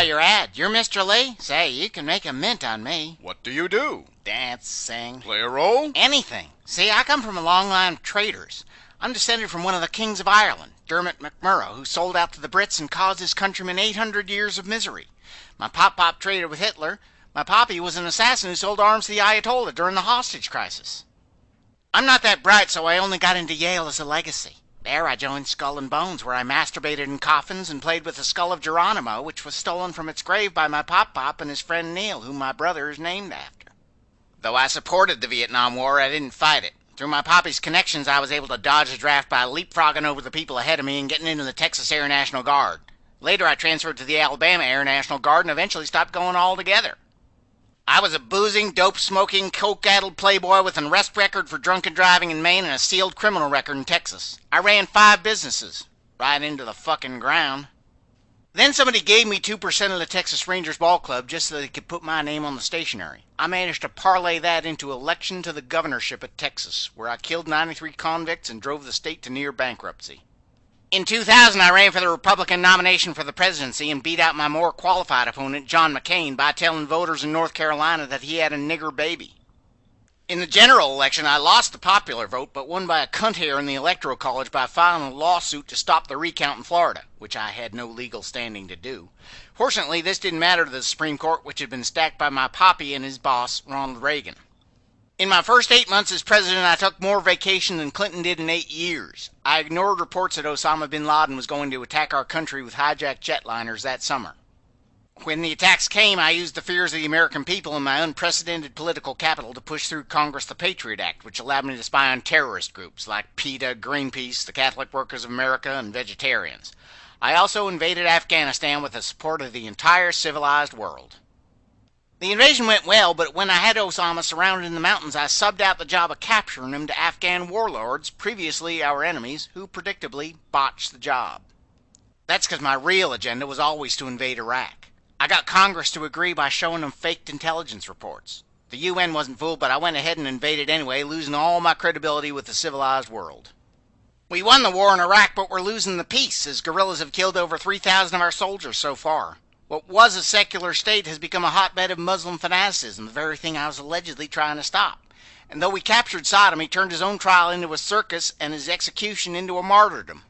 your ad. You're Mr. Lee? Say, you can make a mint on me. What do you do? Dance, sing. Play a role? Anything. See, I come from a long line of traders. I'm descended from one of the kings of Ireland, Dermot McMurrough, who sold out to the Brits and caused his countrymen 800 years of misery. My pop traded with Hitler. My poppy was an assassin who sold arms to the Ayatollah during the hostage crisis. I'm not that bright, so I only got into Yale as a legacy. There I joined Skull and Bones, where I masturbated in coffins and played with the skull of Geronimo, which was stolen from its grave by my pop and his friend Neil, whom my brother is named after. Though I supported the Vietnam War, I didn't fight it. Through my poppy's connections, I was able to dodge the draft by leapfrogging over the people ahead of me and getting into the Texas Air National Guard. Later, I transferred to the Alabama Air National Guard and eventually stopped going altogether. I was a boozing, dope-smoking, coke-addled playboy with an arrest record for drunken driving in Maine and a sealed criminal record in Texas. I ran 5 businesses. Right into the fucking ground. Then somebody gave me 2% of the Texas Rangers ball club just so they could put my name on the stationery. I managed to parlay that into election to the governorship of Texas, where I killed 93 convicts and drove the state to near bankruptcy. In 2000, I ran for the Republican nomination for the presidency and beat out my more qualified opponent, John McCain, by telling voters in North Carolina that he had a nigger baby. In the general election, I lost the popular vote, but won by a cunt hair in the Electoral College by filing a lawsuit to stop the recount in Florida, which I had no legal standing to do. Fortunately, this didn't matter to the Supreme Court, which had been stacked by my poppy and his boss, Ronald Reagan. In my first 8 months as president, I took more vacation than Clinton did in 8 years. I ignored reports that Osama bin Laden was going to attack our country with hijacked jetliners that summer. When the attacks came, I used the fears of the American people and my unprecedented political capital to push through Congress the Patriot Act, which allowed me to spy on terrorist groups like PETA, Greenpeace, the Catholic Workers of America, and vegetarians. I also invaded Afghanistan with the support of the entire civilized world. The invasion went well, but when I had Osama surrounded in the mountains, I subbed out the job of capturing him to Afghan warlords, previously our enemies, who predictably botched the job. That's because my real agenda was always to invade Iraq. I got Congress to agree by showing them faked intelligence reports. The UN wasn't fooled, but I went ahead and invaded anyway, losing all my credibility with the civilized world. We won the war in Iraq, but we're losing the peace, as guerrillas have killed over 3,000 of our soldiers so far. What was a secular state has become a hotbed of Muslim fanaticism, the very thing I was allegedly trying to stop. And though we captured Saddam, he turned his own trial into a circus and his execution into a martyrdom.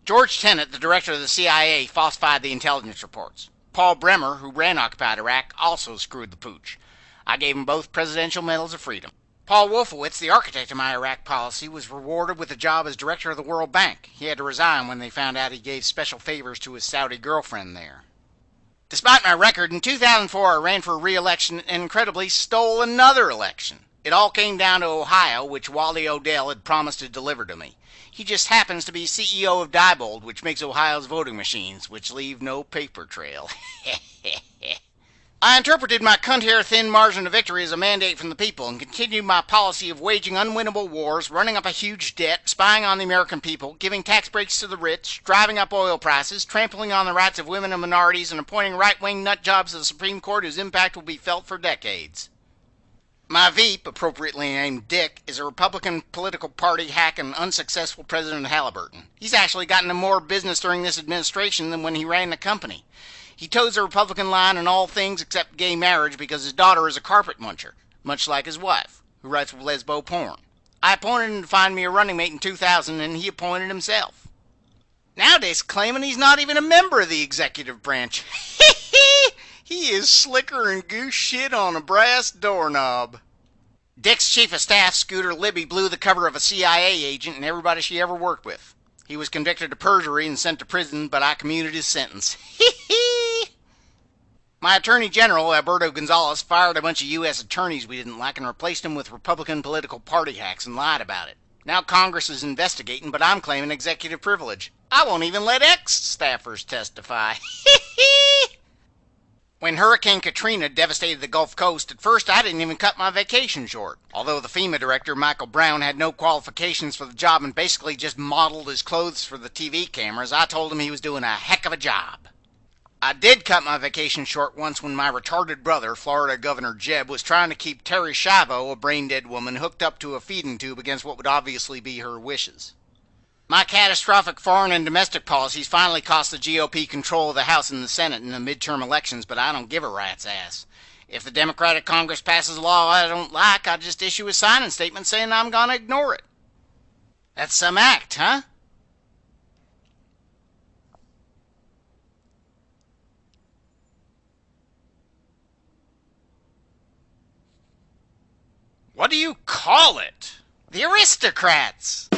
George Tenet, the director of the CIA, falsified the intelligence reports. Paul Bremer, who ran occupied Iraq, also screwed the pooch. I gave them both Presidential Medals of Freedom. Paul Wolfowitz, the architect of my Iraq policy, was rewarded with a job as director of the World Bank. He had to resign when they found out he gave special favors to his Saudi girlfriend there. Despite my record, in 2004 I ran for re-election and incredibly stole another election. It all came down to Ohio, which Wally Odell had promised to deliver to me. He just happens to be CEO of Diebold, which makes Ohio's voting machines, which leave no paper trail. I interpreted my cunt-hair thin margin of victory as a mandate from the people and continued my policy of waging unwinnable wars, running up a huge debt, spying on the American people, giving tax breaks to the rich, driving up oil prices, trampling on the rights of women and minorities, and appointing right-wing nutjobs to the Supreme Court whose impact will be felt for decades. My Veep, appropriately named Dick, is a Republican political party hack and unsuccessful President Halliburton. He's actually gotten him more business during this administration than when he ran the company. He toes the Republican line in all things except gay marriage because his daughter is a carpet muncher, much like his wife, who writes lesbo porn. I appointed him to find me a running mate in 2000, and he appointed himself. Nowadays claiming he's not even a member of the executive branch. He is slicker than goose shit on a brass doorknob. Dick's chief of staff, Scooter Libby, blew the cover of a CIA agent and everybody she ever worked with. He was convicted of perjury and sent to prison, but I commuted his sentence. My attorney general, Alberto Gonzales, fired a bunch of U.S. attorneys we didn't like and replaced them with Republican political party hacks and lied about it. Now Congress is investigating, but I'm claiming executive privilege. I won't even let ex-staffers testify. When Hurricane Katrina devastated the Gulf Coast, at first I didn't even cut my vacation short. Although the FEMA director, Michael Brown, had no qualifications for the job and basically just modeled his clothes for the TV cameras, I told him he was doing a heck of a job. I did cut my vacation short once when my retarded brother, Florida Governor Jeb, was trying to keep Terry Schiavo, a brain-dead woman, hooked up to a feeding tube against what would obviously be her wishes. My catastrophic foreign and domestic policies finally cost the GOP control of the House and the Senate in the midterm elections, but I don't give a rat's ass. If the Democratic Congress passes a law I don't like, I just issue a signing statement saying I'm gonna ignore it. That's some act, huh? What do you call it? The aristocrats!